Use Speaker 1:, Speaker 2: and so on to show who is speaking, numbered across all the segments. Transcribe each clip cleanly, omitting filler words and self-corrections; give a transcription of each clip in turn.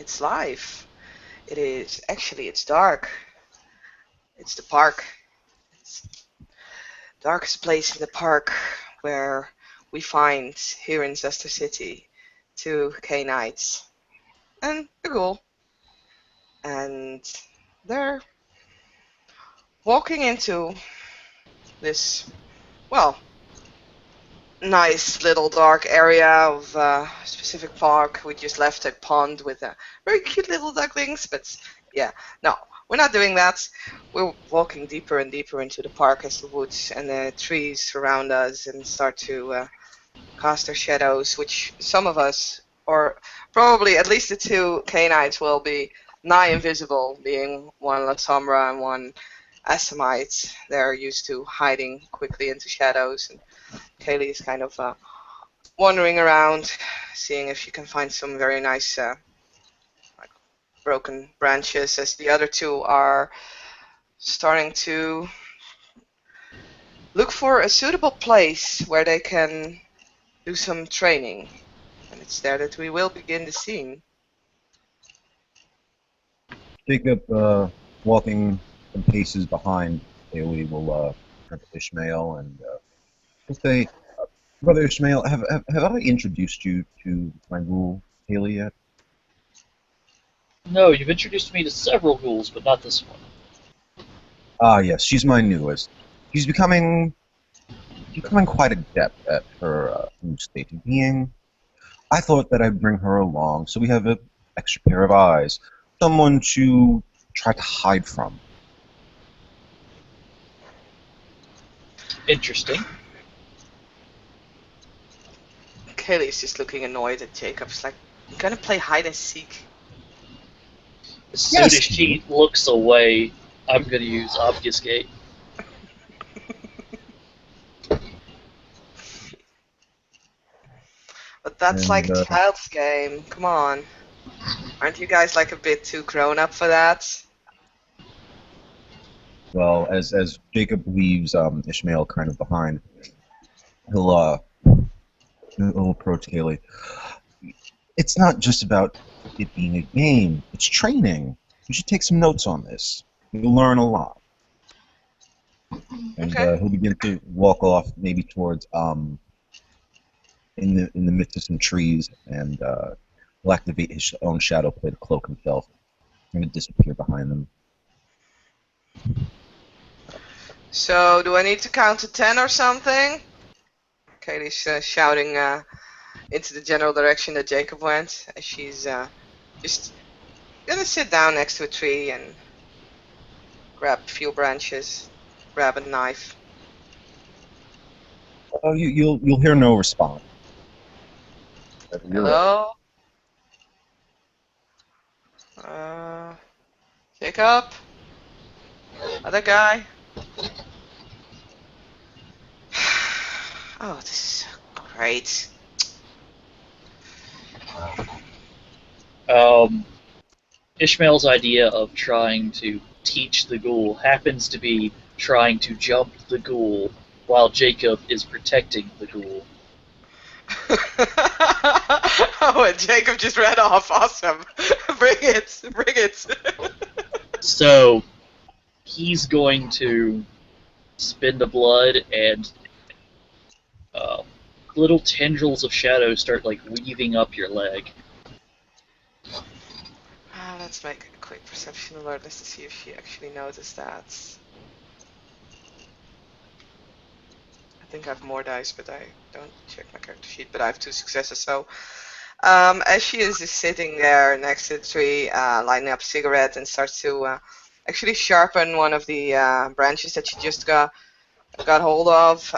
Speaker 1: It's live. It's dark. It's the park. It's the darkest place in the park where we find here in Zester City two K-Knights and a ghoul. And they're walking into this, well, nice little dark area of a specific park. We just left a pond with very cute little ducklings, but yeah, no, we're not doing that. We're walking deeper and deeper into the park as the woods and the trees surround us and start to cast their shadows, which some of us, or probably at least the two Canaanites, will be nigh invisible, being one Lasombra and one Assamite. They're used to hiding quickly into shadows, and Kaylee is kind of wandering around, seeing if she can find some very nice like broken branches, as the other two are starting to look for a suitable place where they can do some training. And it's there that we will begin the scene.
Speaker 2: Jacob, walking some paces behind Haley, will turn to Ishmael and will say, Brother Ishmael, have I introduced you to my ghoul, Haley, yet?
Speaker 3: No, you've introduced me to several ghouls, but not this one.
Speaker 2: Ah, yes, she's my newest. She's becoming quite adept at her new state of being. I thought that I'd bring her along so we have an extra pair of eyes, someone to try to hide from.
Speaker 3: Interesting.
Speaker 1: Kaylee's just looking annoyed at Jacob. She's like, I'm gonna play hide and seek.
Speaker 3: As soon as she looks away, I'm going to use Obfuscate.
Speaker 1: But that's like a child's game. Come on. Aren't you guys like a bit too grown up for that?
Speaker 2: Well, as Jacob leaves Ishmael kind of behind, he'll approach Haley. It's not just about it being a game. It's training. You should take some notes on this. You'll learn a lot. And
Speaker 1: Okay.
Speaker 2: he'll begin to walk off, maybe towards in the midst of some trees, and he'll activate his own shadow play to cloak himself and disappear behind them.
Speaker 1: So, do I need to count to 10 or something? Kaylee's shouting into the general direction that Jacob went, as she's just gonna sit down next to a tree and grab a few branches, grab a knife.
Speaker 2: Oh, you'll hear no response.
Speaker 1: Hello? Jacob? Other guy? Oh, this is great.
Speaker 3: Ishmael's idea of trying to teach the ghoul happens to be trying to jump the ghoul while Jacob is protecting the ghoul.
Speaker 1: Oh, and Jacob just ran off. Awesome. Bring it. Bring it.
Speaker 3: So, he's going to spin the blood, and little tendrils of shadow start like weaving up your leg.
Speaker 1: Let's make a quick perception alert just to see if she actually noticed that. I think I have more dice, but I don't check my character sheet, but I have 2 successes, so... as she is just sitting there next to the tree, lighting up a cigarette, and starts to actually sharpen one of the branches that she just got hold of,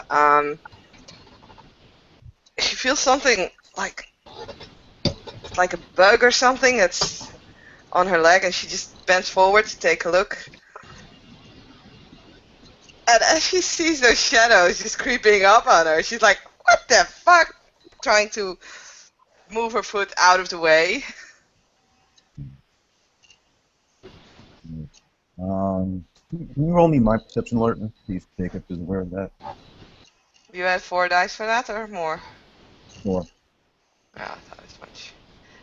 Speaker 1: she feels something like a bug or something that's on her leg, and she just bends forward to take a look. And as she sees those shadows just creeping up on her, she's like, what the fuck? Trying to move her foot out of the way.
Speaker 2: Can you roll me my perception alert and see if Jacob is aware of that?
Speaker 1: You had 4 dice for that, or more?
Speaker 2: 4.
Speaker 1: Yeah, I thought as much.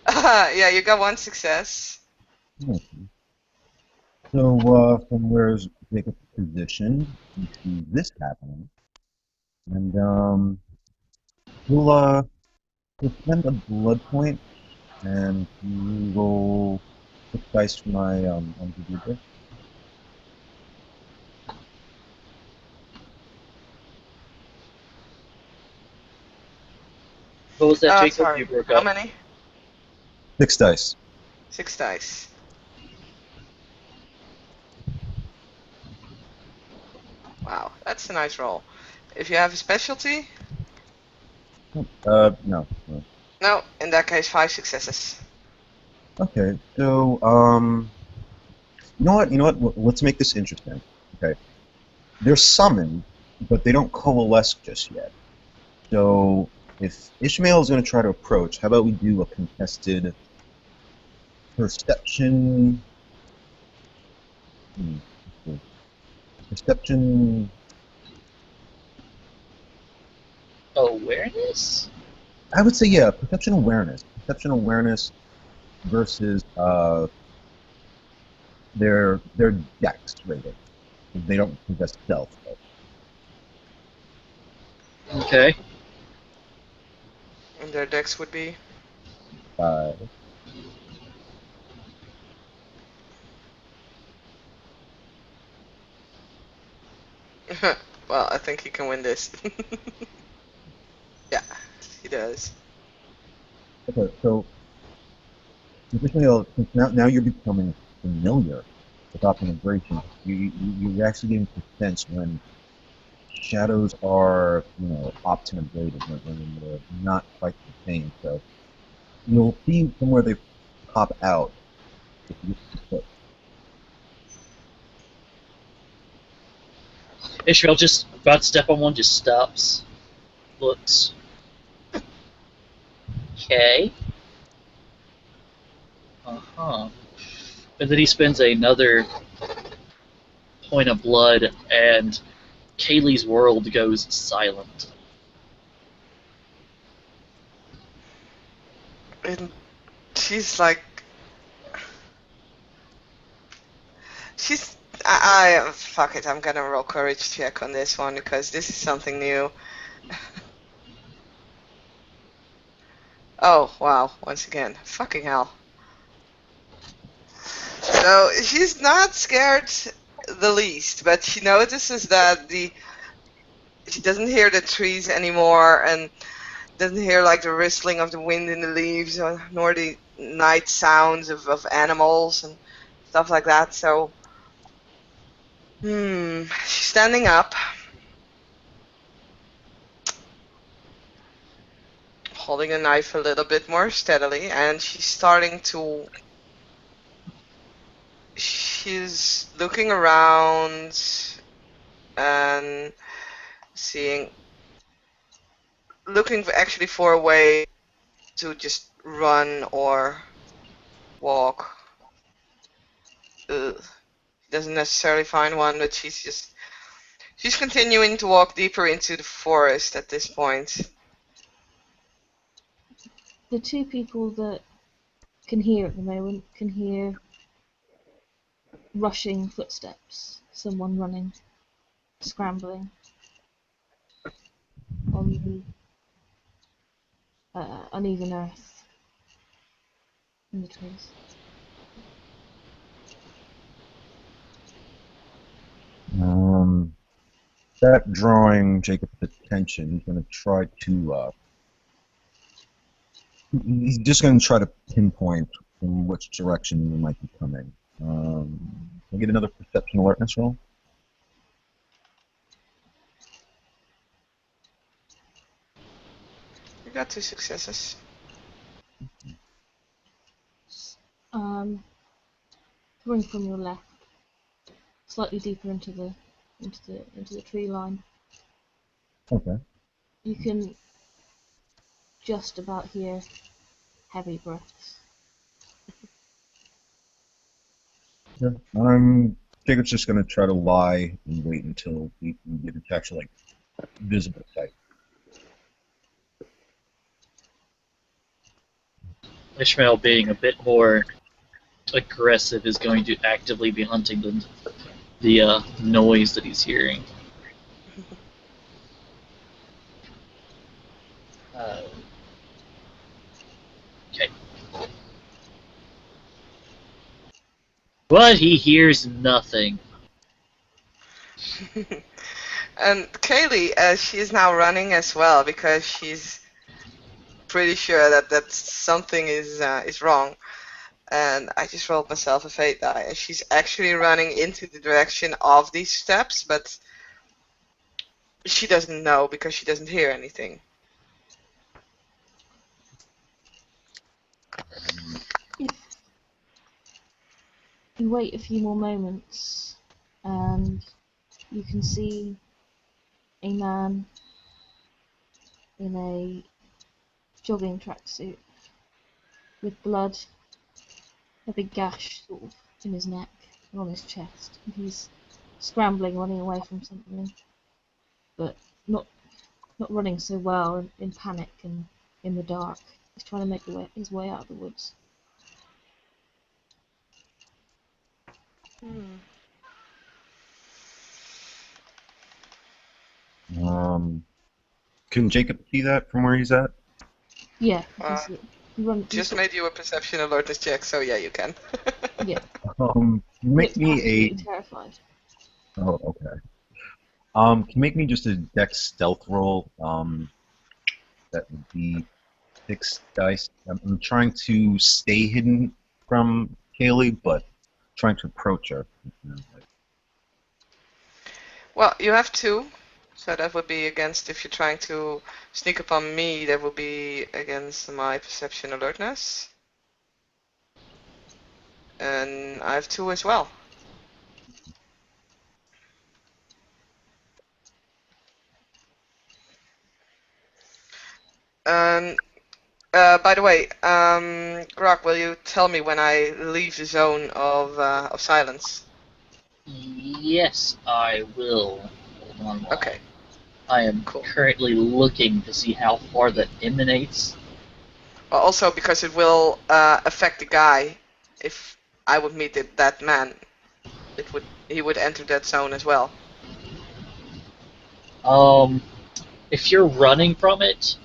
Speaker 1: Yeah, you got one success.
Speaker 2: Okay. So, from where Jacob's positioned, you see this happening, and we'll we'll spend a blood point, and you roll 6 dice for my MVD.
Speaker 3: What was that, Jacob?
Speaker 1: Sorry.
Speaker 3: You broke
Speaker 1: How
Speaker 3: up.
Speaker 1: many?
Speaker 2: 6 dice.
Speaker 1: 6 dice. Wow, that's a nice roll. If you have a specialty,
Speaker 2: No.
Speaker 1: no. In that case, 5 successes.
Speaker 2: Okay. So, you know what? You know what? Let's make this interesting. Okay. They're summoned, but they don't coalesce just yet. So, if Ishmael is going to try to approach, how about we do a contested perception? Hmm, Perception.
Speaker 3: Awareness?
Speaker 2: I would say, yeah, perception awareness. Perception awareness versus their dex rating. They don't possess stealth.
Speaker 3: Okay.
Speaker 1: And their dex would be.
Speaker 2: Uh,
Speaker 1: Well, I think he can win this. Yeah, he does.
Speaker 2: okay, so Ishmael, since now you're becoming familiar with Optimum Vibration, you're actually getting to sense when shadows are, optimized when they're not quite the same. So you'll see from where they pop out. If you
Speaker 3: Ishmael just about to step on one, just stops, looks. Okay. Uh-huh. And then he spends another point of blood, and Kaylee's world goes silent.
Speaker 1: And she's like, she's. Fuck it. I'm gonna roll courage check on this one because this is something new. Oh wow! Once again, fucking hell. So she's not scared the least, but she notices that she doesn't hear the trees anymore and doesn't hear like the rustling of the wind in the leaves nor the night sounds of animals and stuff like that. So, she's standing up, holding a knife a little bit more steadily, and she's looking around and seeing, looking actually for a way to just run or walk. She doesn't necessarily find one, but she's continuing to walk deeper into the forest at this point.
Speaker 4: The two people that can hear at the moment can hear rushing footsteps, someone running, scrambling on the uneven earth in the trees.
Speaker 2: That drawing Jacob's attention, he's going to try to. He's just going to try to pinpoint from which direction you might be coming. Can I get another perception alertness roll?
Speaker 1: You got 2 successes.
Speaker 4: Coming from your left, slightly deeper into the tree line.
Speaker 2: Okay.
Speaker 4: You can just about hear heavy breaths.
Speaker 2: Yeah. Jacob's just going to try to lie and wait until he can get into actual, visible sight.
Speaker 3: Ishmael, being a bit more aggressive, is going to actively be hunting the noise that he's hearing. Okay. But he hears nothing.
Speaker 1: And Kaylee, she is now running as well because she's pretty sure that something is wrong. And I just rolled myself a fate die, and she's actually running into the direction of these steps, but she doesn't know because she doesn't hear anything.
Speaker 4: You wait a few more moments, and you can see a man in a jogging tracksuit with blood, a big gash sort of in his neck and on his chest. And he's scrambling, running away from something, but not running so well, in panic and in the dark. He's trying to make his way out of the woods.
Speaker 2: Can Jacob see that from where he's at?
Speaker 4: Yeah, you can see it.
Speaker 1: Just made you a perception alertness check, so yeah, you can.
Speaker 4: Yeah.
Speaker 2: Make me
Speaker 4: absolutely terrified.
Speaker 2: Oh, okay. Can you make me just a dex stealth roll? That would be 6 dice. I'm trying to stay hidden from Kaylee, but trying to approach her.
Speaker 1: Well, you have 2, so that would be against, if you're trying to sneak upon me, that would be against my perception alertness. And I have 2 as well. By the way, Grok, will you tell me when I leave the zone of silence?
Speaker 3: Yes, I will. Hold on.
Speaker 1: Okay.
Speaker 3: I am
Speaker 1: Cool.
Speaker 3: currently looking to see how far that emanates.
Speaker 1: Well, also because it will affect the guy. If I would meet that man, he would enter that zone as well.
Speaker 3: If you're running from it,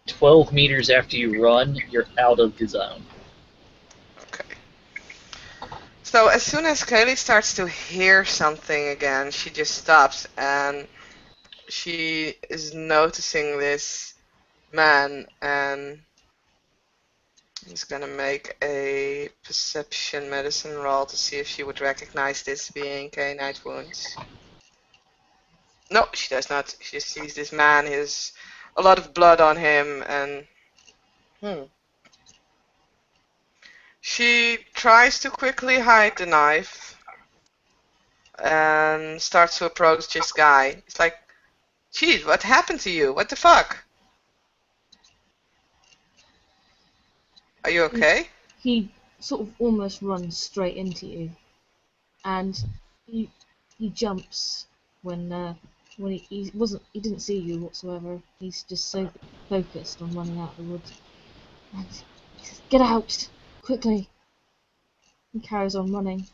Speaker 3: 12 meters after you run, you're out of the zone.
Speaker 1: Okay. So as soon as Kaylee starts to hear something again, she just stops and she is noticing this man, and he's gonna make a perception medicine roll to see if she would recognize this being K-Night Wounds. No, she does not. She just sees this man, he has a lot of blood on him, and she tries to quickly hide the knife and starts to approach this guy. It's like, geez, what happened to you? What the fuck? Are you okay?
Speaker 4: He sort of almost runs straight into you, and he jumps when he didn't see you whatsoever. He's just so focused on running out of the woods. And he says, "Get out quickly!" He carries on running.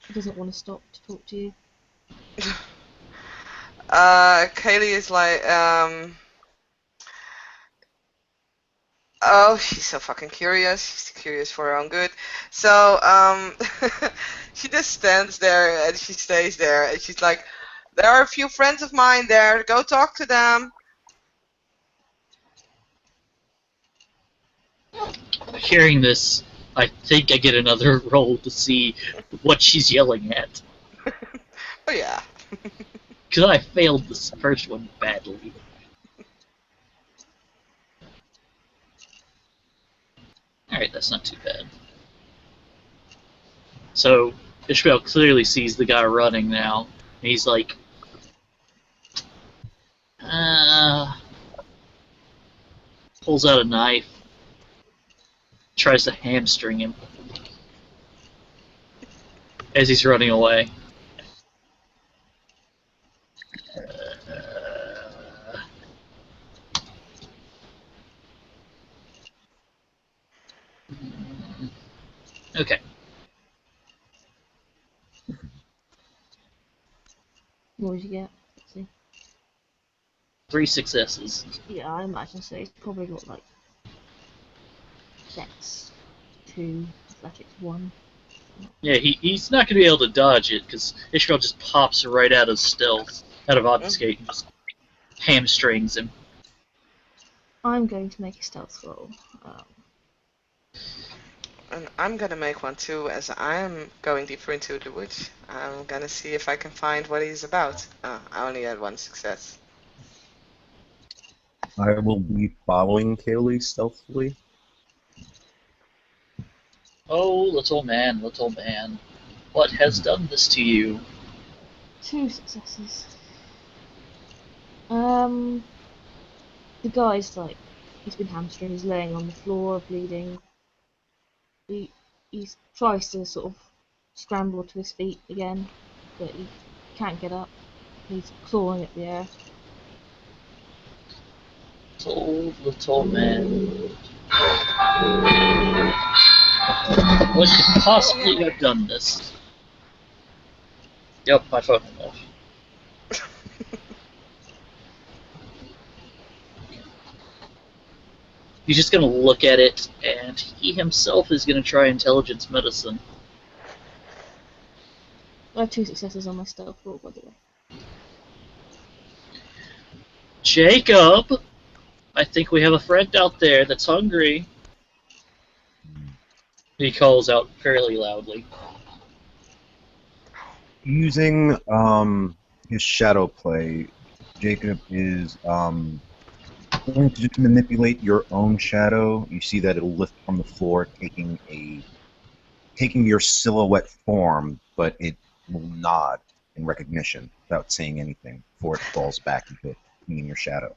Speaker 4: He doesn't want to stop to talk to you.
Speaker 1: Kaylee is like, oh, she's so fucking curious. She's curious for her own good. So, she just stands there and she stays there and she's like, there are a few friends of mine there. Go talk to them.
Speaker 3: Hearing this, I think I get another roll to see what she's yelling at.
Speaker 1: Oh, yeah.
Speaker 3: Because I failed this first one badly. Alright, that's not too bad. So, Ishmael clearly sees the guy running now. And he's like, pulls out a knife, tries to hamstring him as he's running away. Okay.
Speaker 4: What would you get? Let's see.
Speaker 3: 3 successes.
Speaker 4: Yeah, I imagine so. He's probably got like Dex 2, Athletics 1.
Speaker 3: Yeah, he's not going to be able to dodge it, because Ishmael just pops right out of stealth, out of obfuscate, and just hamstrings him.
Speaker 4: I'm going to make a stealth roll.
Speaker 1: And I'm gonna make one too, as I'm going deeper into the woods. I'm gonna see if I can find what he's about. I only had one success.
Speaker 2: I will be following Kaylee stealthily.
Speaker 3: Oh, little man, what has done this to you?
Speaker 4: 2 successes. The guy's like, he's been hamstringed, he's laying on the floor, bleeding. He tries to sort of scramble to his feet again, but he can't get up. He's clawing at the air.
Speaker 3: Little man. What could possibly have done this? Yep, my phone went off. He's just gonna look at it, and he himself is gonna try intelligence medicine.
Speaker 4: I have 2 successes on my stealth roll, by the way.
Speaker 3: Jacob! I think we have a friend out there that's hungry. He calls out fairly loudly.
Speaker 2: Using his shadow play, Jacob is going to just manipulate your own shadow. You see that it'll lift from the floor, taking your silhouette form, but it will nod in recognition without saying anything before it falls back into being in your shadow.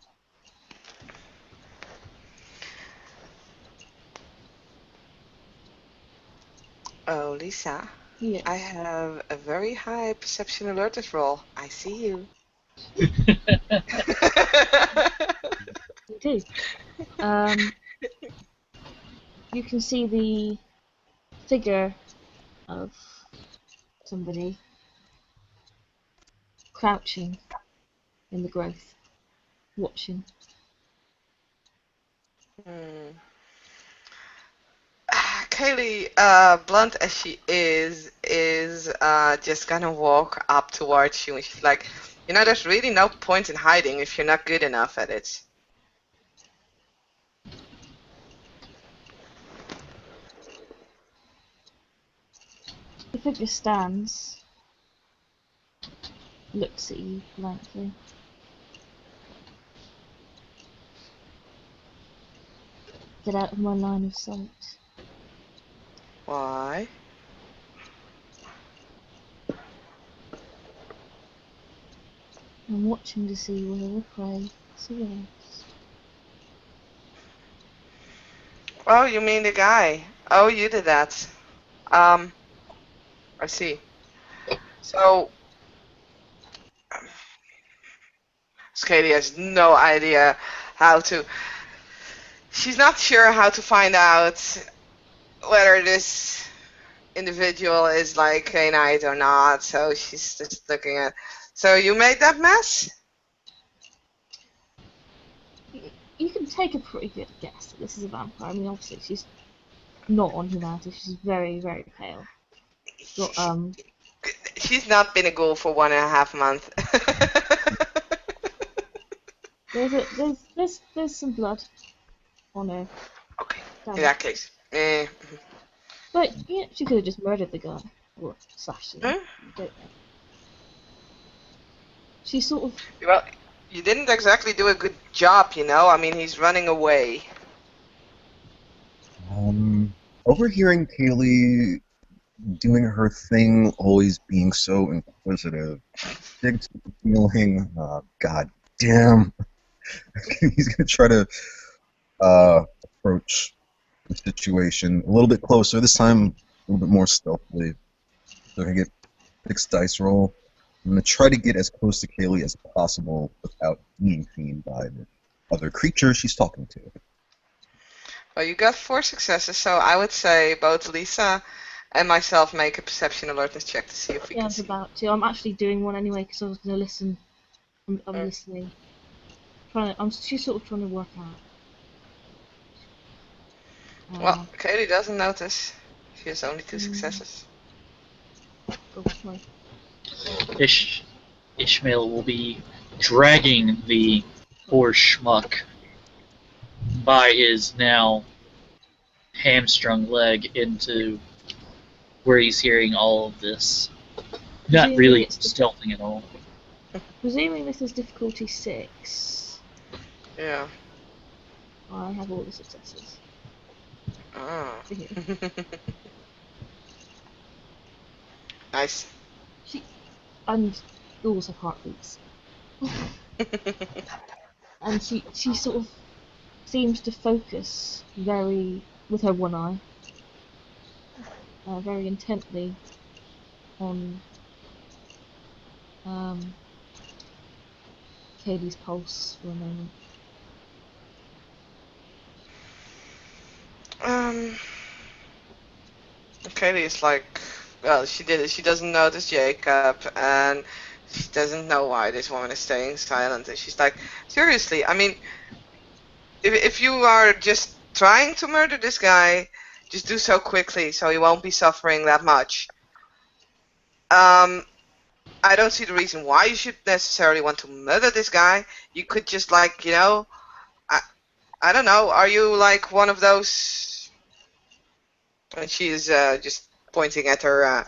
Speaker 1: Oh, Lisa,
Speaker 4: Yeah.
Speaker 1: I have a very high perception alerted roll. I see you.
Speaker 4: You do. You can see the figure of somebody crouching in the growth, watching.
Speaker 1: Kaylee, blunt as she is just gonna walk up towards you, and she's like, you know, there's really no point in hiding if you're not good enough at it.
Speaker 4: The figure stands, looks at you blankly. Get out of my line of sight.
Speaker 1: Why?
Speaker 4: I'm watching to see whether the prey survives.
Speaker 1: Oh, you mean the guy? Oh, you did that. I see. So, Katie has no idea how to. She's not sure how to find out whether this individual is like a knight or not. So she's just looking at. So you made that mess?
Speaker 4: You can take a pretty good guess that this is a vampire. I mean, obviously she's not on humanity. She's very, very pale. Got,
Speaker 1: She's not been a ghoul for 1.5 months.
Speaker 4: there's some blood on her.
Speaker 1: Okay,
Speaker 4: Damn.
Speaker 1: in that case.
Speaker 4: But yeah, she could have just murdered the guy or slashed him.
Speaker 1: Huh?
Speaker 4: I don't know. She sort of.
Speaker 1: Well, you didn't exactly do a good job, you know. I mean, he's running away.
Speaker 2: Overhearing Kaylee doing her thing, always being so inquisitive, Diggs feeling, god damn, he's gonna try to approach the situation a little bit closer, this time a little bit more stealthily. So I get 6 dice roll. I'm gonna try to get as close to Kaylee as possible without being seen by the other creature she's talking to.
Speaker 1: Well, you got 4 successes, so I would say both Lisa and myself make a perception alertness check to see if we
Speaker 4: Yeah, I
Speaker 1: can
Speaker 4: was
Speaker 1: see.
Speaker 4: about to. I'm actually doing one anyway because I was going to listen. I'm
Speaker 1: Mm.
Speaker 4: listening. She's sort of trying to work out.
Speaker 1: Well, Katie doesn't notice. She has only 2
Speaker 4: Mm.
Speaker 1: successes.
Speaker 4: Oh, sorry.
Speaker 3: Ishmael will be dragging the poor schmuck by his now hamstrung leg into where he's hearing all of this. Not
Speaker 4: Presuming
Speaker 3: really
Speaker 4: it's
Speaker 3: stealthing at all.
Speaker 4: Presuming this is difficulty 6,
Speaker 1: Yeah.
Speaker 4: I have all the successes.
Speaker 1: Ah.
Speaker 4: Okay.
Speaker 1: Nice.
Speaker 4: And ghouls have heartbeats. And she sort of seems to focus with her one eye, very intently on Katie's pulse for a moment.
Speaker 1: Katie is like, well, she doesn't notice Jacob, and she doesn't know why this woman is staying silent. And she's like, seriously, I mean, if you are just trying to murder this guy, just do so quickly so he won't be suffering that much. I don't see the reason why you should necessarily want to murder this guy. You could just like, I don't know, are you like one of those? And she is just pointing at her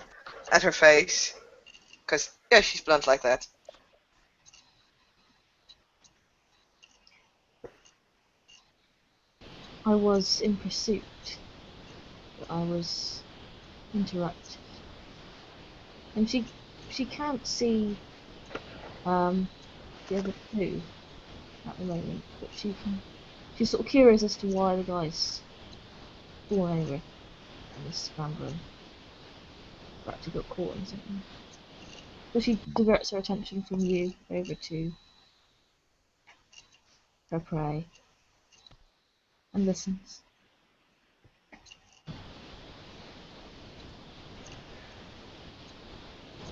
Speaker 1: face, because yeah, she's blunt like that.
Speaker 4: I was in pursuit, but I was interrupted. And she can't see the other two at the moment, but she's sort of curious as to why the guy's fallen over and is scrambling. Or actually got caught in something. So she diverts her attention from you over to her prey and listens.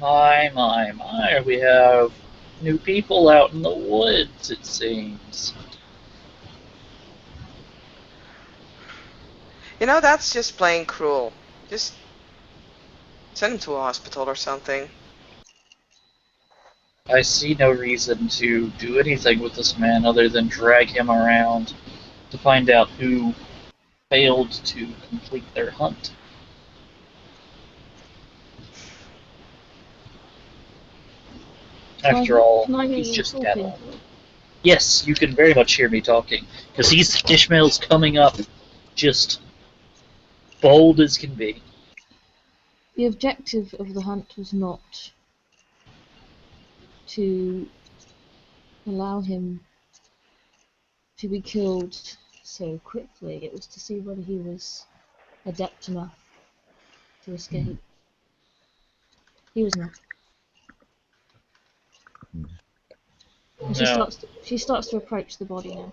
Speaker 3: My, we have new people out in the woods, it seems.
Speaker 1: That's just plain cruel. Just send him to a hospital or something.
Speaker 3: I see no reason to do anything with this man other than drag him around to find out who failed to complete their hunt. After all,
Speaker 4: can I hear
Speaker 3: he's
Speaker 4: you
Speaker 3: just
Speaker 4: talking?
Speaker 3: cattle. Yes, you can very much hear me talking, because Ishmael's coming up just bold as can be.
Speaker 4: The objective of the hunt was not to allow him to be killed so quickly. It was to see whether he was adept enough to escape. He was not. And
Speaker 3: No.
Speaker 4: she starts to approach the body now.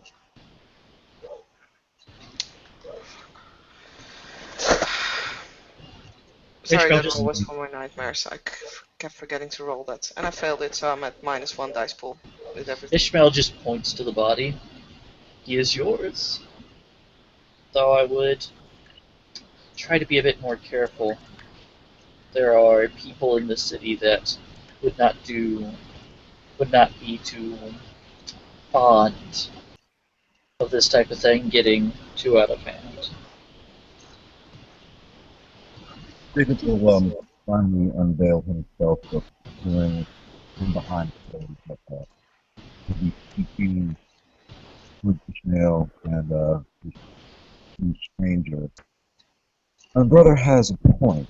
Speaker 1: Sorry,
Speaker 3: Ishmael
Speaker 1: that
Speaker 3: just
Speaker 1: roll was for my nightmares. I kept forgetting to roll that, and I failed it, so I'm at -1 dice pool with everything.
Speaker 3: Ishmael just points to the body. He is yours. Though I would try to be a bit more careful. There are people in the city that would not be too fond of this type of thing getting too out of hand.
Speaker 2: Jacob will finally unveil himself, appearing from behind the curtain, but he'll be speaking with Ishmael and this new stranger. My brother has a point.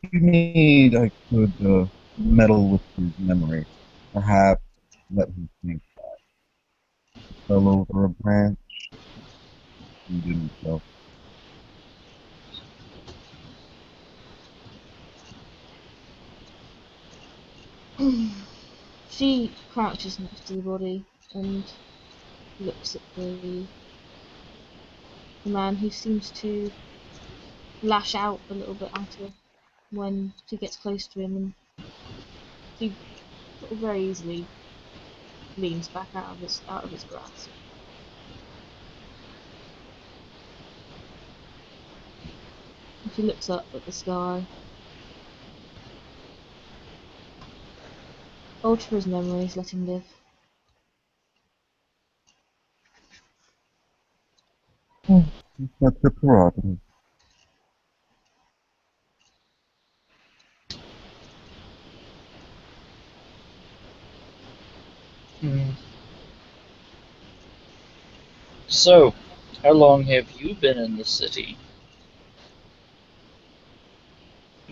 Speaker 2: If you need, I could meddle with his memory. Perhaps let him think that he fell over a branch and didn't himself.
Speaker 4: She crouches next to the body and looks at the man who seems to lash out a little bit at her when she gets close to him, and he sort of very easily leans back out of his grasp. And she looks up at the sky. Alter his memories, let him live.
Speaker 2: That's your prerogative.
Speaker 3: Hmm. So, how long have you been in the city?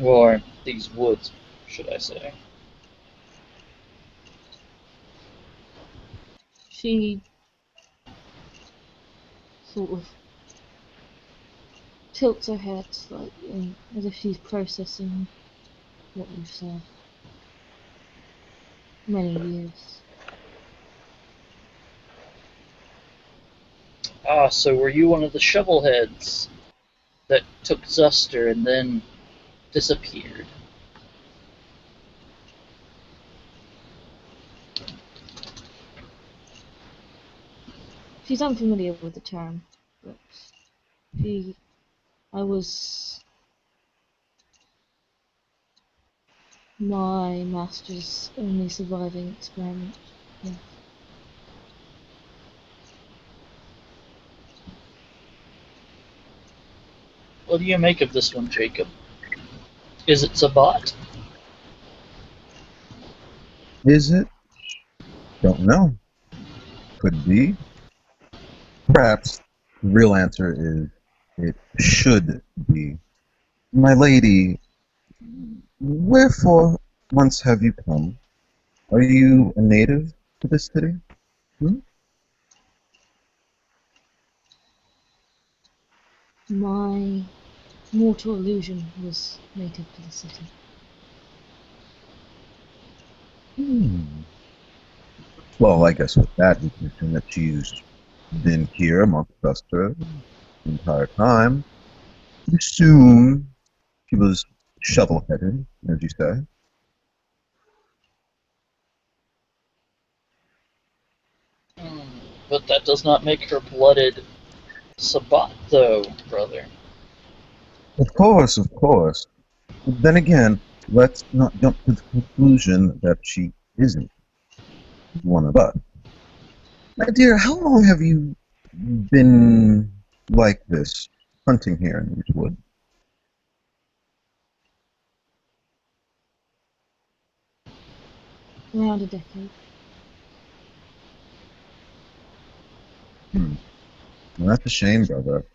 Speaker 3: Or these woods, should I say?
Speaker 4: She sort of tilts her head slightly, as if she's processing what you've said. Many years.
Speaker 3: Ah, so were you one of the shovelheads that took Zuster and then disappeared?
Speaker 4: She's unfamiliar with the term, but I was my master's only surviving experiment. Yeah.
Speaker 3: What do you make of this one, Jacob? Is it Sabat?
Speaker 2: Is it? Don't know. Could be. Perhaps the real answer is it should be. My lady, wherefore once have you come? Are you a native to this city? Hmm?
Speaker 4: My mortal illusion was native to the city.
Speaker 2: Hmm. Well, I guess with that, we can assume that she's been here amongst us for the entire time. We assume she was shovel-headed, as you say.
Speaker 3: Hmm, but that does not make her blooded Sabat, though, brother.
Speaker 2: Of course, of course. But then again, let's not jump to the conclusion that she isn't one of us. My dear, how long have you been like this, hunting here in these woods?
Speaker 4: Around a decade.
Speaker 2: Hmm. Well, that's a shame, brother.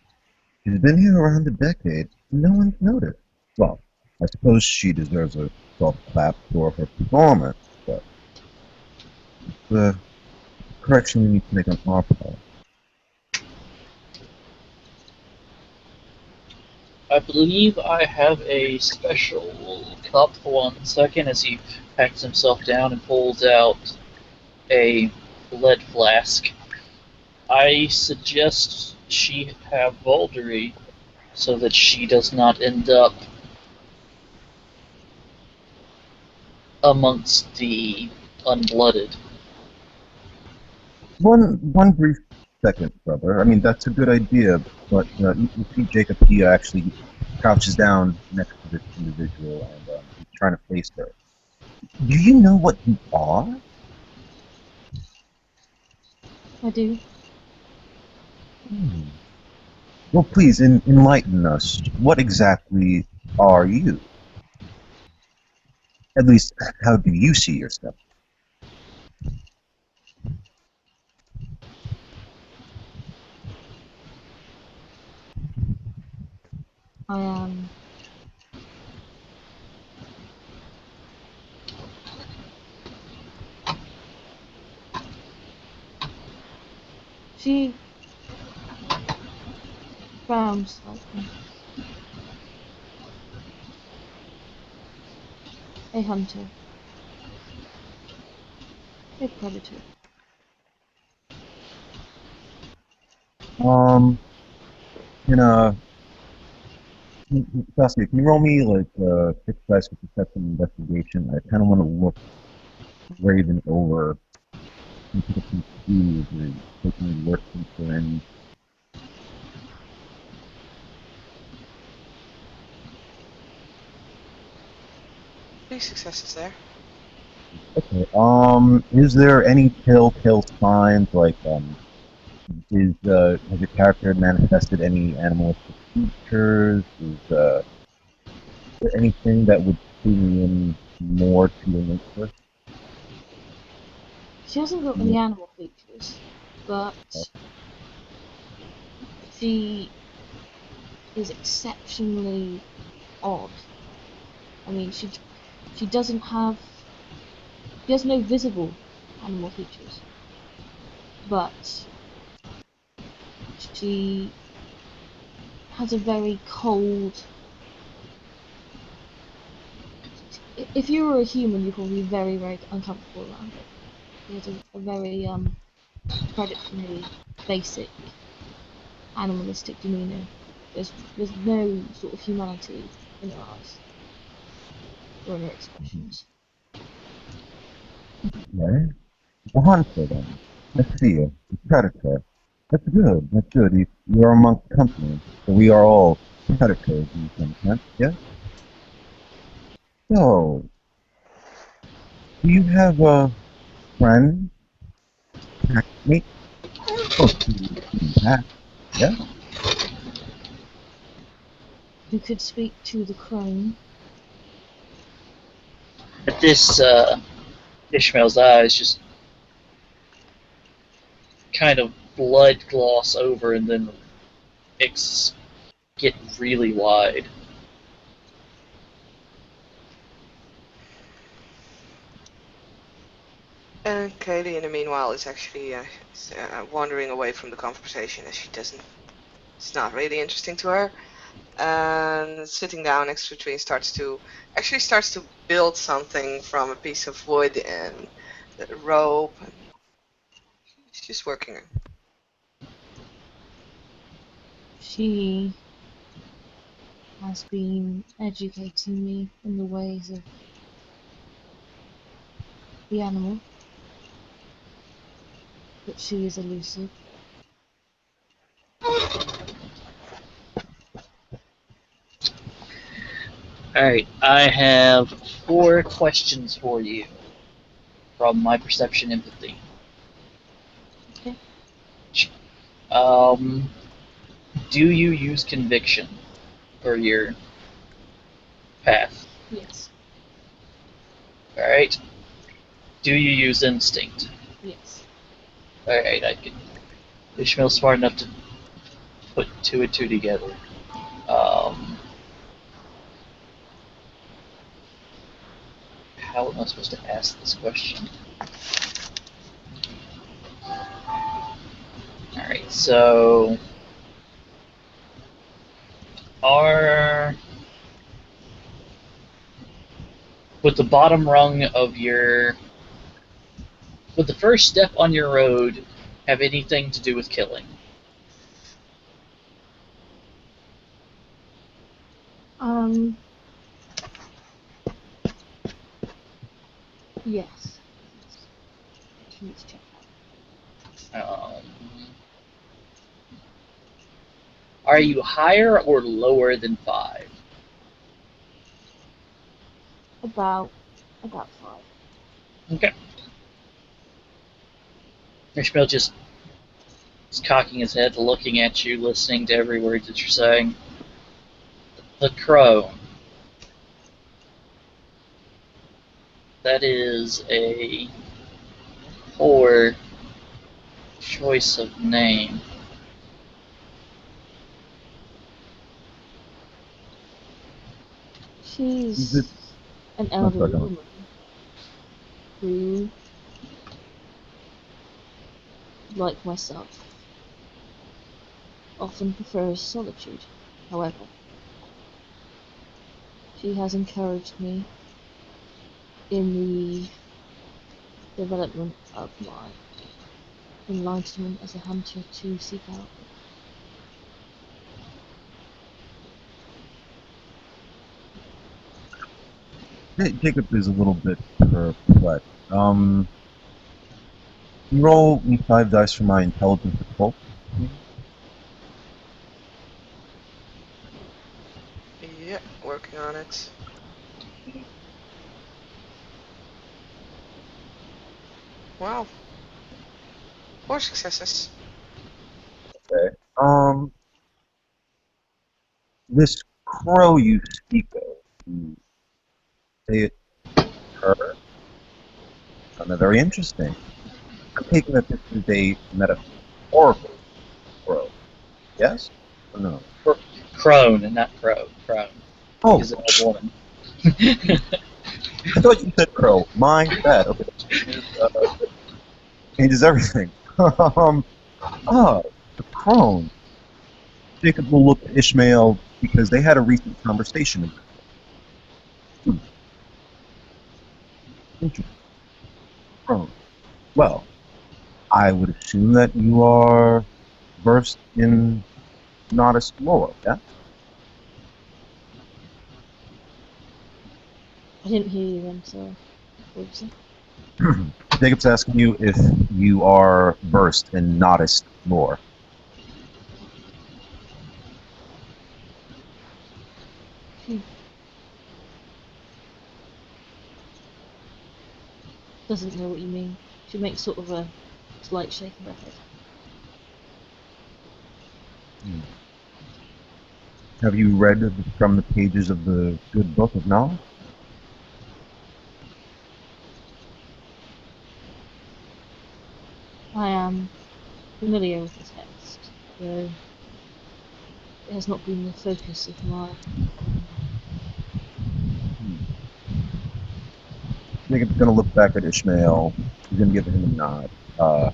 Speaker 2: She's been here around a decade. No one's noticed. Well, I suppose she deserves a soft clap for her performance, but the correction we need to make on our part.
Speaker 3: I believe I have a special cup. 1 second, as he packs himself down and pulls out a lead flask. I suggest she have Voldery so that she does not end up amongst the unblooded.
Speaker 2: One brief second, brother. I mean, that's a good idea, but you see Jacob, he actually crouches down next to this individual and he's trying to face her. Do you know what you are?
Speaker 4: I do.
Speaker 2: Hmm. Well, please enlighten us. What exactly are you? At least, how do you see yourself?
Speaker 4: I am. She frowns slightly. A hunter. A predator.
Speaker 2: Um, in a Saskia, can you roll me like 6 dice with perception investigation? I kind of want to look Raven over and pick up some clues or take any lurking for any.
Speaker 1: 3 successes there.
Speaker 2: Okay. Is there any telltale signs like has your character manifested any animalistic features? Is there anything that would clue me in more to your nature?
Speaker 4: She hasn't got any animal features, but she is exceptionally odd. I mean, she doesn't have, she has no visible animal features, but she has a very cold. If you were a human, you'd probably be very, very uncomfortable around it. She has a very predatory, basic, animalistic demeanour. There's no sort of humanity in her eyes or in her expressions.
Speaker 2: Okay. A hunter then. I see you. A predator. That's good. That's good. You are amongst company. So we are all predators in some sense, yes? So, do you have a friend? Packmate? Close to you in pack, yeah?
Speaker 4: You could speak to the crone.
Speaker 3: At this, Ishmael's eyes just kind of blood gloss over and then get really wide.
Speaker 1: And Kaylee, in the meanwhile, is actually wandering away from the conversation as it's not really interesting to her. And sitting down next to a tree starts to build something from a piece of wood and a rope. And she's just working.
Speaker 4: She has been educating me in the ways of the animal, but she is elusive.
Speaker 3: Alright, I have 4 questions for you from my perception empathy.
Speaker 4: Okay.
Speaker 3: Do you use conviction for your path?
Speaker 4: Yes.
Speaker 3: Alright. Do you use instinct?
Speaker 4: Yes.
Speaker 3: Alright, Ishmael's smart enough to put 2 and 2 together. How am I supposed to ask this question? Alright, so would the bottom rung of would the first step on your road have anything to do with killing?
Speaker 4: Yes. Let's check that.
Speaker 3: Are you higher or lower than 5?
Speaker 4: About 5.
Speaker 3: Okay. Ishmael just is cocking his head, looking at you, listening to every word that you're saying. The crone. That is a poor choice of name.
Speaker 4: She's an elderly woman who, like myself, often prefers solitude. However, she has encouraged me in the development of my enlightenment as a hunter to seek out
Speaker 2: Jacob is a little bit perplexed. Can you roll me 5 dice for my intelligence occult?
Speaker 1: Yeah, working on it. Wow. 4 successes.
Speaker 2: Okay. This crow you speak of, you say it her? Kind of very interesting. I'm taking that this is a metaphorical crow. Yes? Or no?
Speaker 3: Crone, and not crow. Crone.
Speaker 2: Oh,
Speaker 3: He's an old woman.
Speaker 2: I thought you said crow. My bad. Okay. Changes everything. um, the crone. Jacob will look at Ishmael because they had a recent conversation. Interesting. Crone. Well, I would assume that you are versed in Nodist lore, yeah?
Speaker 4: I didn't hear you then, sorry. What was it?
Speaker 2: Jacob's asking you if you are versed in Nodist lore.
Speaker 4: Doesn't know what you mean. She makes sort of a slight shake of her head.
Speaker 2: Have you read from the pages of the good book of knowledge?
Speaker 4: I am familiar with the text, though it has not been the focus of my...
Speaker 2: Jacob's going to look back at Ishmael. He's going to give him a nod,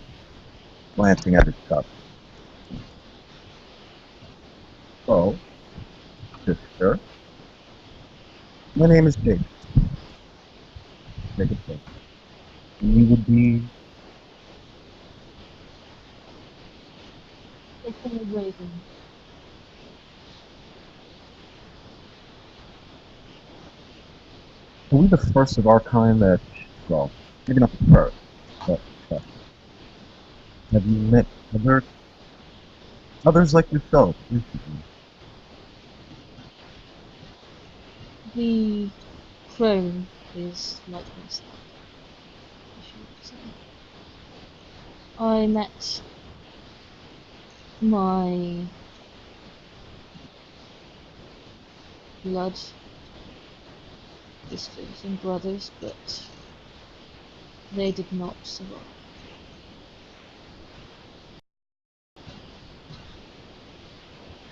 Speaker 2: glancing at his cup. Oh, sister. My name is Jacob. Jacob said. And you would be...
Speaker 4: They call me Raven.
Speaker 2: Are we the first of our kind that... Well, maybe not the first, but... have you met others like yourself recently?
Speaker 4: The crone is like myself, I should say. I met my blood sisters and brothers, but they did not survive.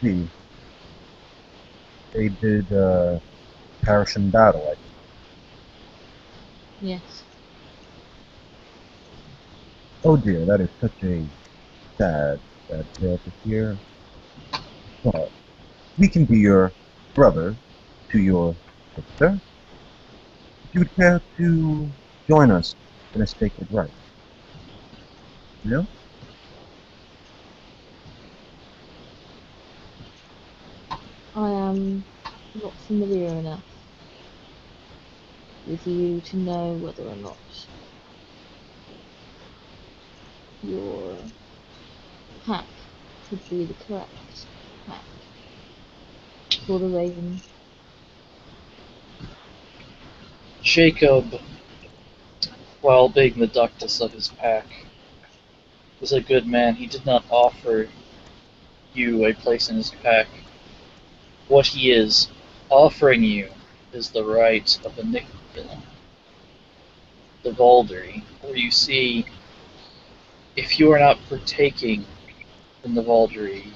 Speaker 2: See, they did perish in battle, I think.
Speaker 4: Yes.
Speaker 2: Oh dear, that is such a sad tale to hear. Well, we can be your brother to your sister. If you would care to join us in a sacred rite. You know?
Speaker 4: I am not familiar enough with you to know whether or not your pack could be the correct pack for the Raven.
Speaker 3: Jacob, while being the ductus of his pack, was a good man. He did not offer you a place in his pack. What he is offering you is the right of the Vauldery, where you see, if you are not partaking in the Vauldery,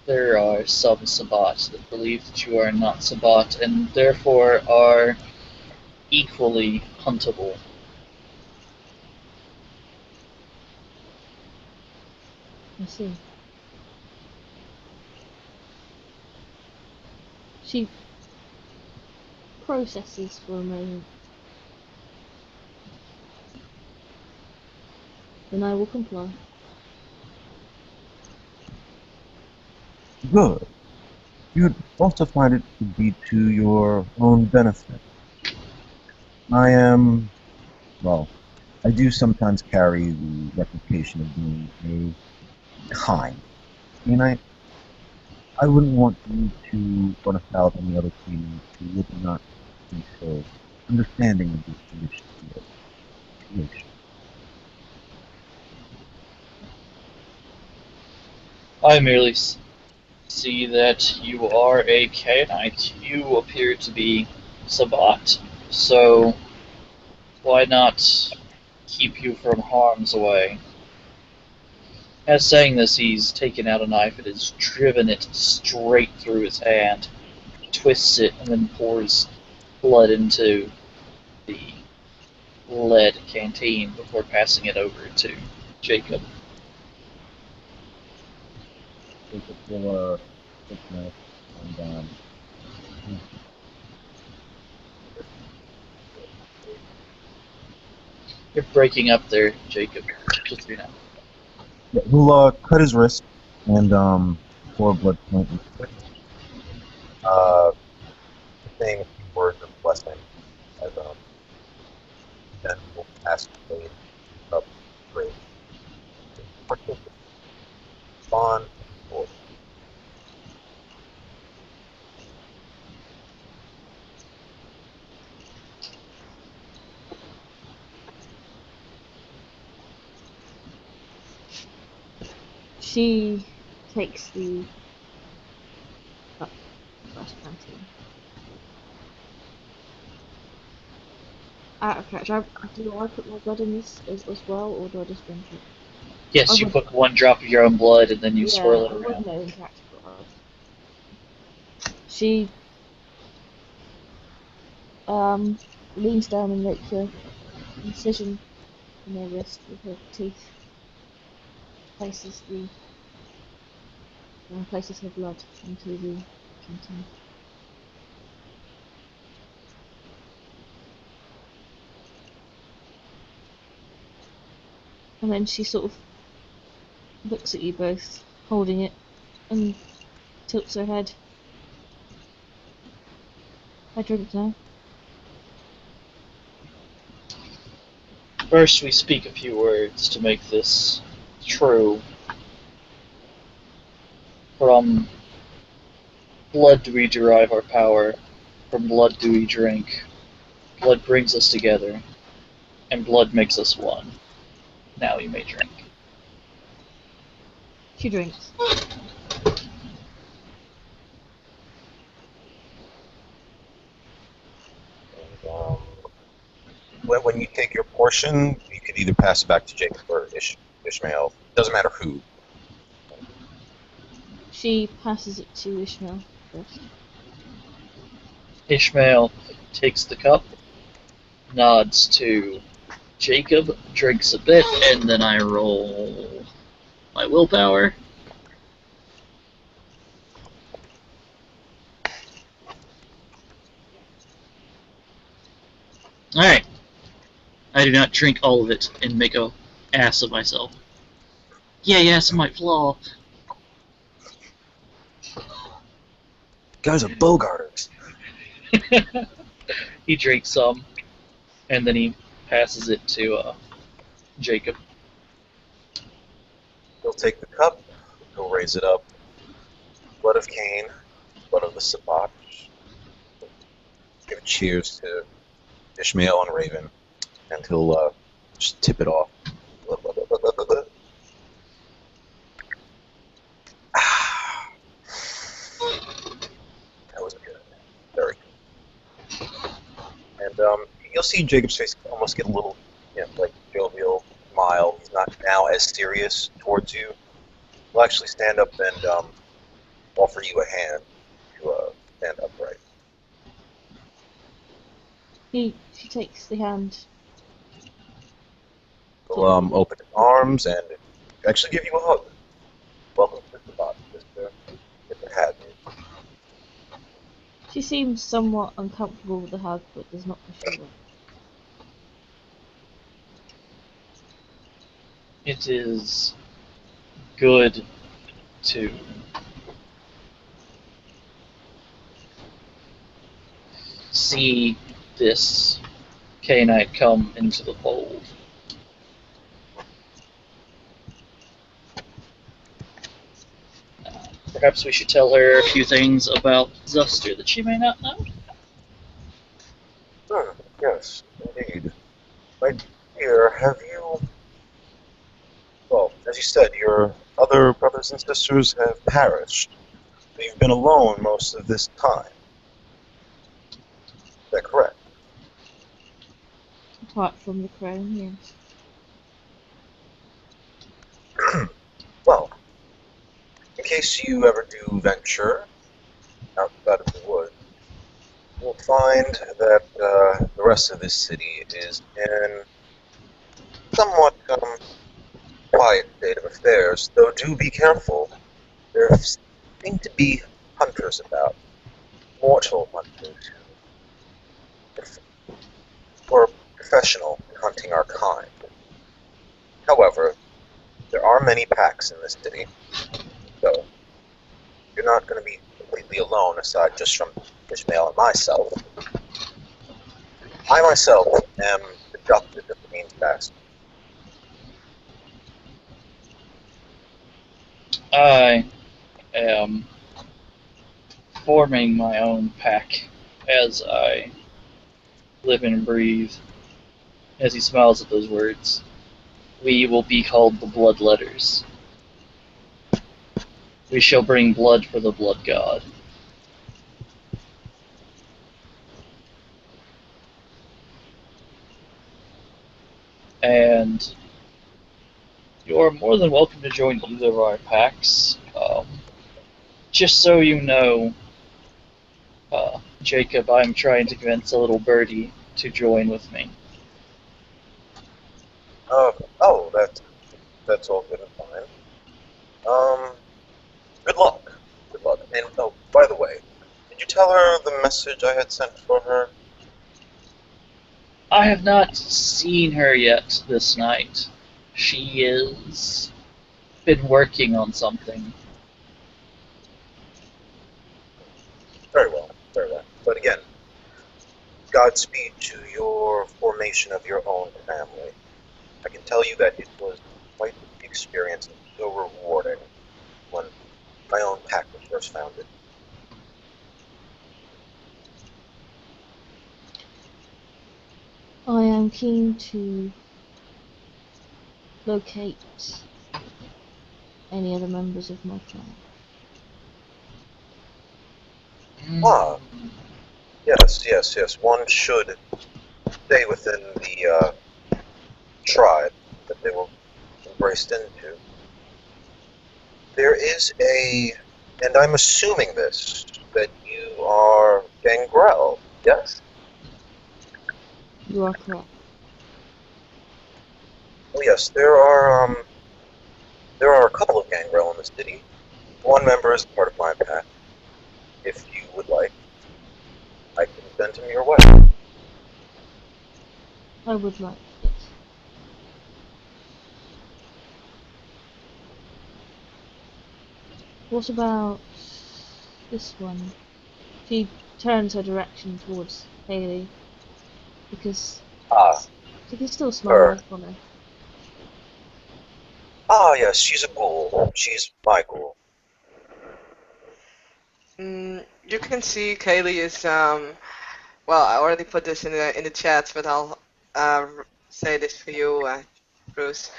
Speaker 3: there are some Sabbat that believe that you are not Sabbat and therefore are equally huntable.
Speaker 4: I see. She processes for a moment. Then I will comply.
Speaker 2: Good. You would also find it to be to your own benefit. I am, well, I do sometimes carry the reputation of being a kind. I mean, I wouldn't want you to run afoul of any other team who would not be so understanding of this situation.
Speaker 3: I merely see that you are a Kaonite. You appear to be Sabat, so why not keep you from harm's way? As saying this, he's taken out a knife and has driven it straight through his hand, twists it, and then pours blood into the lead canteen before passing it over to Jacob.
Speaker 2: Jacob will take a knife and
Speaker 3: You're breaking up there, Jacob. Just so you know.
Speaker 2: yeah, he'll cut his wrist and pour blood point into it. Saying a few words of blessing as then we'll pass the blade up great. Bond or
Speaker 4: She takes the canteen. Okay, do I put my blood in this as well, or do I just drink it?
Speaker 3: Yes, you put one drop of your own blood and then you swirl it
Speaker 4: I
Speaker 3: around.
Speaker 4: would know exactly blood. She leans down and makes an incision in her wrist with her teeth. Places her blood into the canteen. And then she sort of looks at you both, holding it, and tilts her head. I drink now.
Speaker 3: First, we speak a few words to make this true. From blood do we derive our power, from blood do we drink. Blood brings us together, and blood makes us one. Now you may drink.
Speaker 4: She drinks.
Speaker 2: and, when you take your portion, you could either pass it back to Jacob or Ishmael. Doesn't matter who.
Speaker 4: She passes it to Ishmael first.
Speaker 3: Ishmael takes the cup, nods to Jacob, drinks a bit, and then I roll my willpower. Alright. I do not drink all of it and make a ass of myself. Yeah, yes, my flaw.
Speaker 2: Guys are bogarters.
Speaker 3: He drinks some, and then he passes it to Jacob.
Speaker 2: He'll take the cup, he'll raise it up. Blood of Cain, blood of the Sabbat. Give a cheers to Ishmael and Raven, and he'll just tip it off. That was good. Very good. And you'll see Jacob's face almost get a little, like jovial, smile. He's not now as serious towards you. He'll actually stand up and offer you a hand to stand upright.
Speaker 4: She takes the hand.
Speaker 2: He'll open his arms and actually give you a hug. Welcome to the body, Mr. Hadley.
Speaker 4: She seems somewhat uncomfortable with the hug, but does not push away.
Speaker 3: It is good to see this Knight come into the fold. Perhaps we should tell her a few things about Zuster that she may not know.
Speaker 2: Yes, indeed. My dear, have you... Well, as you said, your other brothers and sisters have perished. So you've been alone most of this time. Is that correct?
Speaker 4: Apart from the crown, yes.
Speaker 2: Well, in case you ever do venture outside of the woods, you'll find that the rest of this city is in somewhat quiet state of affairs, though do be careful. There seem to be hunters about, mortal hunters who are professional in hunting our kind. However, there are many packs in this city, so you're not going to be completely alone aside just from Ishmael and myself. I myself am the doctor of the Queen's Fast.
Speaker 3: I am forming my own pack as I live and breathe. As he smiles at those words, we will be called the Bloodletters. We shall bring blood for the Blood God. And you are more than welcome to join either of our packs. Just so you know, Jacob, I'm trying to convince a little birdie to join with me.
Speaker 2: Oh, that's all good and fine. Good luck. Good luck. And, oh, by the way, did you tell her the message I had sent for her?
Speaker 3: I have not seen her yet this night. She is been working on something.
Speaker 2: Very well, very well. But again, Godspeed to your formation of your own family. I can tell you that it was quite the experience and so rewarding when my own pack was first founded.
Speaker 4: I am keen to locate any other members of my tribe.
Speaker 2: Ah, yes. One should stay within the tribe that they were embraced into. There is and I'm assuming this, that you are Gangrel, yes?
Speaker 4: You are correct.
Speaker 2: Oh yes, there are a couple of Gangrel in the city. One member is part of my pack. If you would like, I can send him your way.
Speaker 4: I would like it. What about this one? She turns her direction towards Haley because
Speaker 2: Ah,
Speaker 4: she can still smell
Speaker 2: her.
Speaker 4: life on her.
Speaker 2: Ah, yes, she's a ghoul. She's my ghoul.
Speaker 1: You can see Kaylee is well, I already put this in the chat, but I'll say this for you, Bruce.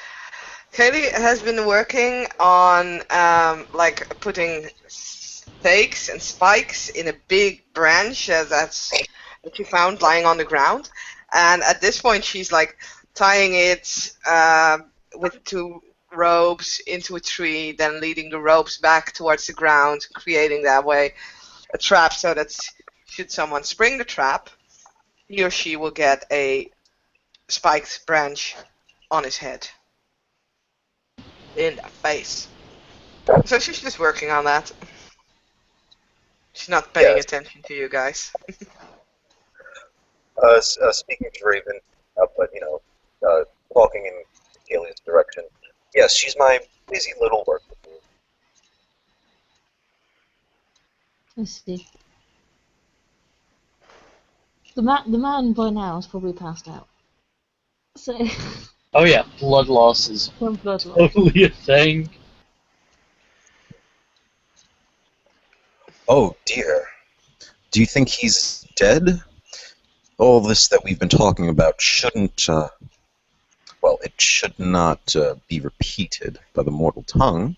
Speaker 1: Kaylee has been working on like putting stakes and spikes in a big branch that she found lying on the ground, and at this point she's like tying it with two ropes into a tree, then leading the ropes back towards the ground, creating that way a trap so that should someone spring the trap, he or she will get a spiked branch on his head. In the face. So she's just working on that. She's not paying
Speaker 2: Yes.
Speaker 1: attention to you guys.
Speaker 2: Speaking to Raven, but talking in Kaylee's direction. Yes, she's my busy little worker.
Speaker 4: I see. The man by now is probably passed out. So
Speaker 3: Oh yeah, blood loss is
Speaker 4: from blood loss.
Speaker 3: totally a thing.
Speaker 2: Oh dear. Do you think he's dead? All this that we've been talking about shouldn't, well, it should not be repeated by the mortal tongue.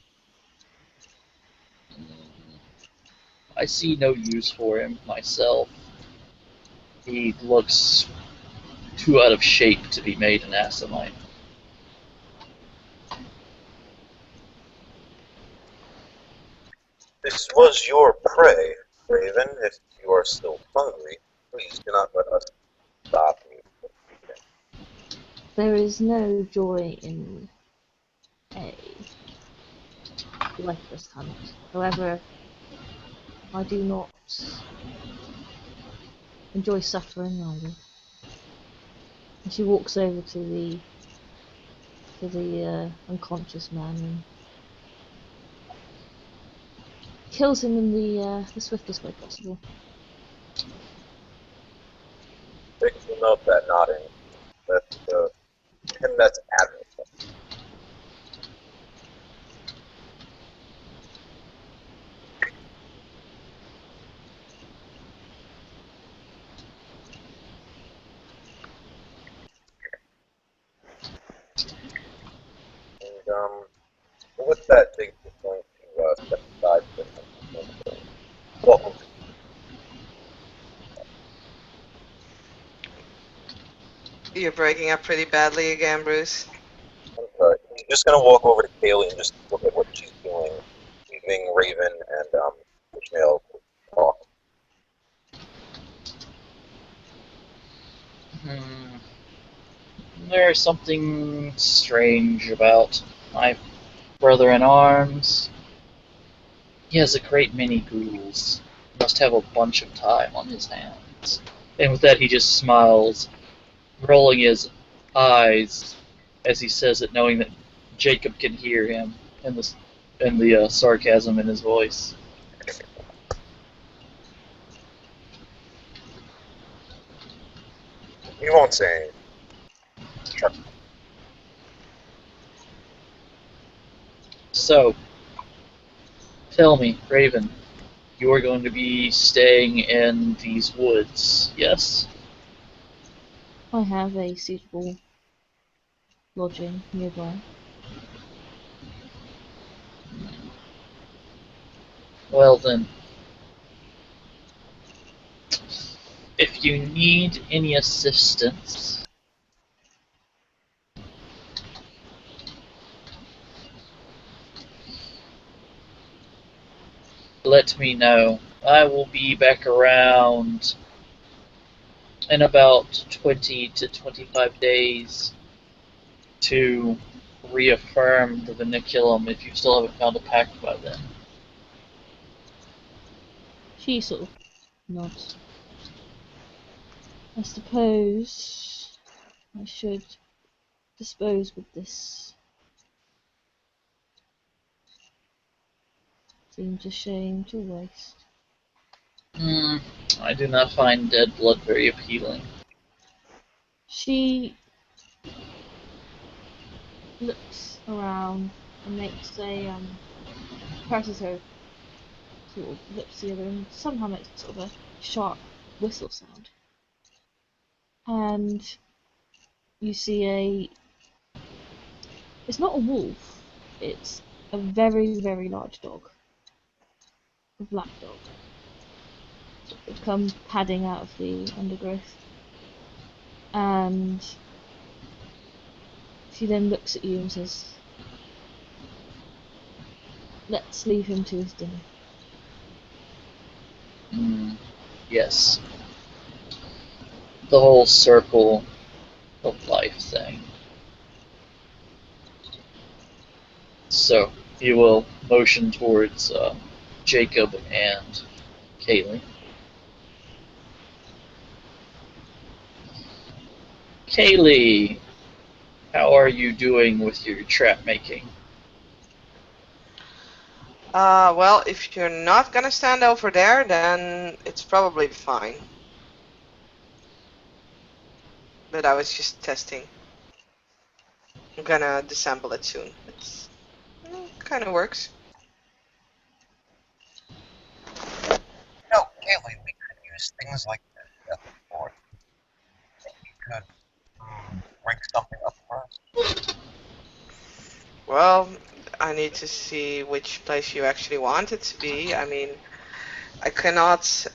Speaker 3: I see no use for him myself. He looks too out of shape to be made an Assamite.
Speaker 2: This was your prey, Raven. If you are still hungry, please do not let us stop you.
Speaker 4: There is no joy in a lifeless hunt. However, I do not enjoy suffering either. And she walks over to the unconscious man and kills him in the swiftest way possible.
Speaker 2: Picking up that nodding. That's him. That's admirable. And with that, Jake is going to step aside for a moment. Welcome.
Speaker 1: You're breaking up pretty badly again, Bruce.
Speaker 2: I'm sorry. He's just going to walk over to Kaylee and just look at what she's doing, leaving Raven and Ishmael to talk.
Speaker 3: There's something strange about my brother-in-arms. He has a great many ghouls. Must have a bunch of time on his hands. And with that, he just smiles, rolling his eyes as he says it, knowing that Jacob can hear him and the sarcasm in his voice.
Speaker 2: He won't say anything. Sure.
Speaker 3: So, tell me, Raven, you are going to be staying in these woods, yes?
Speaker 4: I have a suitable lodging nearby.
Speaker 3: Well then, if you need any assistance, let me know. I will be back around in about 20 to 25 days to reaffirm the Vinculum if you still haven't found a pact by then.
Speaker 4: She sort of nods. I suppose I should dispose with this. Seems a shame to waste.
Speaker 3: I do not find dead blood very appealing.
Speaker 4: She looks around and makes a presses her sort of lips together and somehow makes sort of a sharp whistle sound. And you see it's not a wolf, it's a very, very large dog. A black dog. It would come padding out of the undergrowth. And she then looks at you and says, "Let's leave him to his dinner."
Speaker 3: Yes. The whole circle of life thing. So, he will motion towards Jacob and Kaylee. Kaylee, how are you doing with your trap making?
Speaker 1: Well, if you're not gonna stand over there, then it's probably fine. but I was just testing. I'm gonna disassemble it soon. It's kind of works.
Speaker 2: No, Kaylee, we could use things like this at the fort. You could bring something up for us.
Speaker 1: Well, I need to see which place you actually want it to be. I mean, I cannot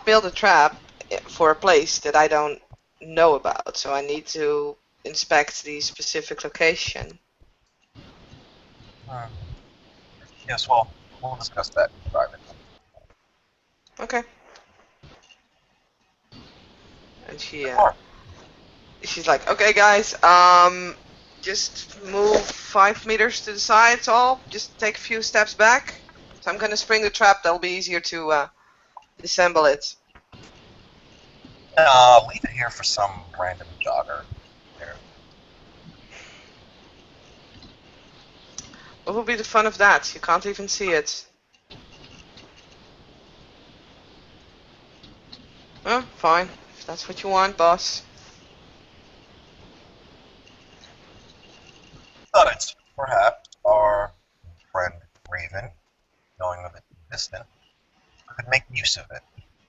Speaker 1: build a trap for a place that I don't know about, so I need to inspect the specific location.
Speaker 2: Yes, well, we'll discuss that in private.
Speaker 1: Okay. And
Speaker 2: Sure.
Speaker 1: she's like, okay, guys, just move 5 meters to the side. It's all. Just take a few steps back. So I'm gonna spring the trap. That'll be easier to disassemble it.
Speaker 2: Leave it here for some random jogger. There.
Speaker 1: What will be the fun of that? You can't even see it. Oh, fine. If that's what you want, boss.
Speaker 2: But it's perhaps our friend Raven, knowing of it distant, could make use of it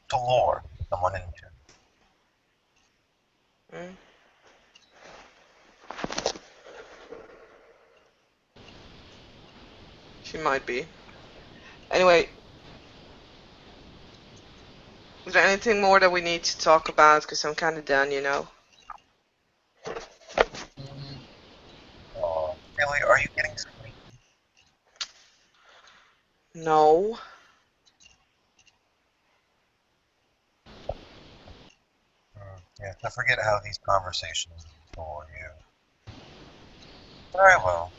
Speaker 2: to lure someone into.
Speaker 1: Mm. She might be. Anyway, is there anything more that we need to talk about? Because I'm kind of done, you know.
Speaker 2: Really, are you getting sleepy?
Speaker 1: No.
Speaker 2: Yes, I forget how these conversations for you. Very well.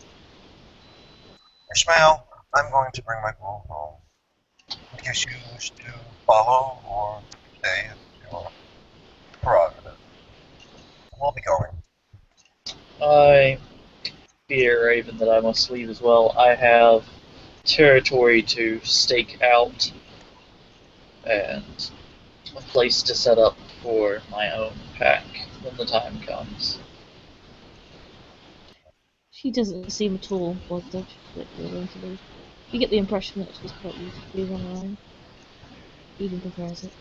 Speaker 2: Ishmael, I'm going to bring my girl home. In case you wish to follow or stay at your prerogative. We'll be going.
Speaker 3: I fear, Raven, that I must leave as well. I have territory to stake out and a place to set up for my own pack when the time comes.
Speaker 4: She doesn't seem at all bothered that you're going to leave. You get the impression that she's quite used to being on her own. Even prefers it.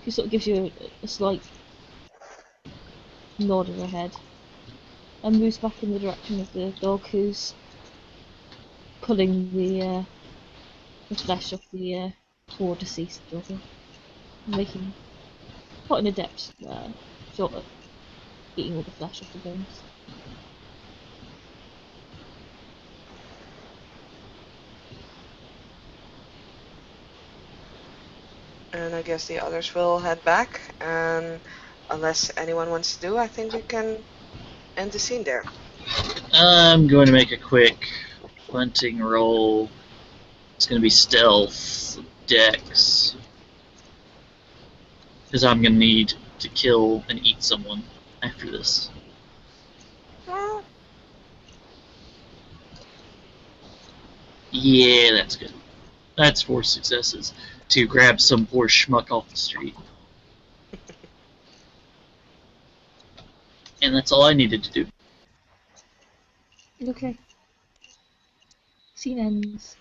Speaker 4: She sort of gives you a slight nod of her head and moves back in the direction of the dog who's pulling the flesh off the poor deceased doggo, making quite an adept shot at eating all the flesh off the bones.
Speaker 1: And I guess the others will head back. And unless anyone wants to do, I think we can end the scene there.
Speaker 3: I'm going to make a quick hunting roll. It's going to be stealth, dex, because I'm going to need to kill and eat someone after this.
Speaker 1: Oh,
Speaker 3: Yeah, that's good. That's 4 successes to grab some poor schmuck off the street. And that's all I needed to do.
Speaker 4: Okay. Scene ends.